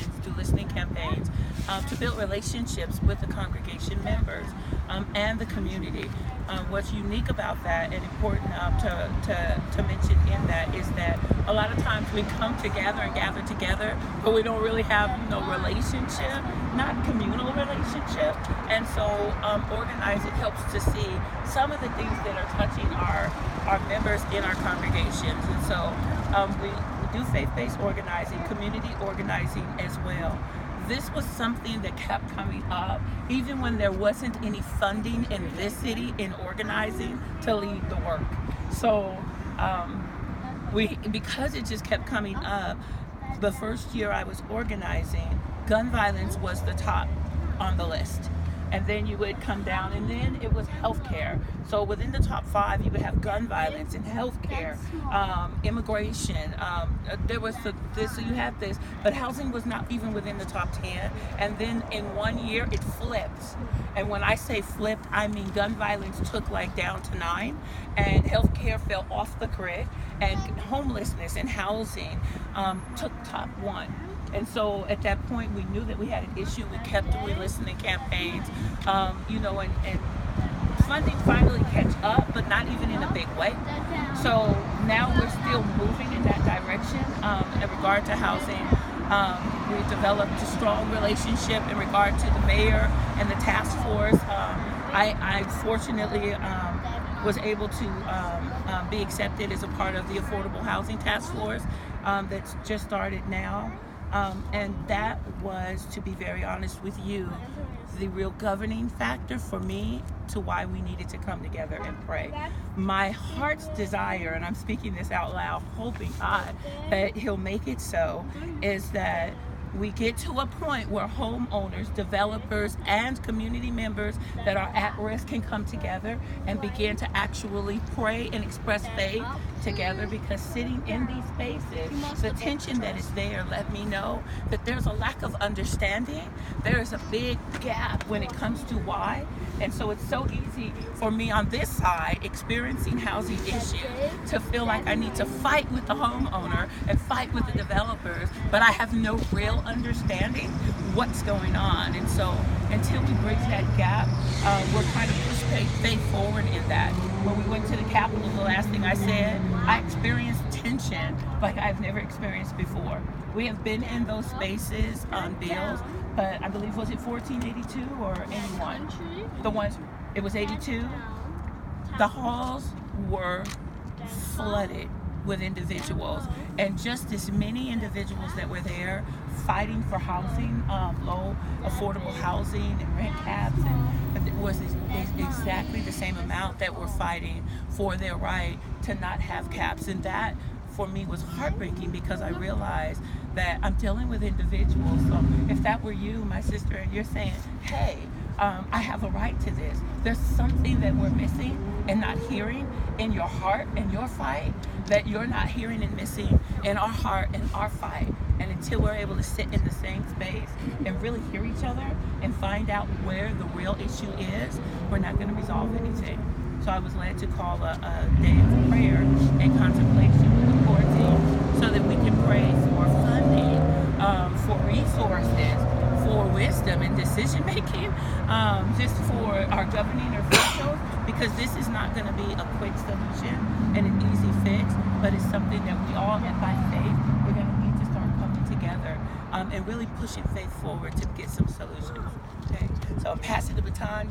campaigns, do listening campaigns, to build relationships with the congregation members and the community. What's unique about that and important to mention in that is that a lot of times we come together and gather together, but we don't really have relationship, not communal relationship. And so organizing helps to see some of the things that are touching our members in our congregations. And so we do faith-based organizing, community organizing as well. This was something that kept coming up even when there wasn't any funding in this city in organizing to lead the work. So because it just kept coming up, the first year I was organizing, gun violence was the top on the list. And then you would come down, and then it was healthcare. So within the top 5, you would have gun violence and healthcare, immigration. There was this, so you had this, but housing was not even within the top 10. And then in 1 year, it flipped. And when I say flipped, I mean gun violence took down to 9, and healthcare fell off the grid, and homelessness and housing took top 1. And so at that point, we knew that we had an issue. We kept doing listening campaigns, and funding finally catch up, but not even in a big way. So now we're still moving in that direction in regard to housing. We developed a strong relationship in regard to the mayor and the task force. I fortunately was able to be accepted as a part of the Affordable Housing Task Force that's just started now. And that was, to be very honest with you, the real governing factor for me to why we needed to come together and pray. My heart's desire, and I'm speaking this out loud, hoping God that He'll make it so, is that we get to a point where homeowners, developers, and community members that are at risk can come together and begin to actually pray and express faith together, because sitting in these spaces, the tension that is there let me know that there's a lack of understanding. There is a big gap when it comes to why. And so it's so easy for me on this side, experiencing housing issues, to feel like I need to fight with the homeowner and fight with the developers, but I have no real understanding what's going on. And so until we bridge that gap, we're trying to push faith forward in that. When we went to the Capitol, the last thing I said, I experienced tension like I've never experienced before. We have been in those spaces on bills, but I believe, was it 1482 or 81? The ones, it was 82. The halls were flooded with individuals, and just as many individuals that were there fighting for housing, low affordable housing and rent caps, and it was exactly the same amount that were fighting for their right to not have caps. And that for me was heartbreaking, because I realized that I'm dealing with individuals. So if that were you, my sister, and you're saying, hey, I have a right to this, there's something that we're missing and not hearing in your heart and your fight, that you're not hearing and missing in our heart and our fight. And until we're able to sit in the same space and really hear each other and find out where the real issue is, we're not going to resolve anything. So I was led to call a day of prayer and contemplation with the core team, so that we can pray for funding, for resources, for wisdom and decision making, just for our governing officials, because this is not going to be a quick solution and an easy fix, but it's something that we all, and by faith, we're going to need to start coming together and really pushing faith forward to get some solutions. Okay, so I'm passing the baton.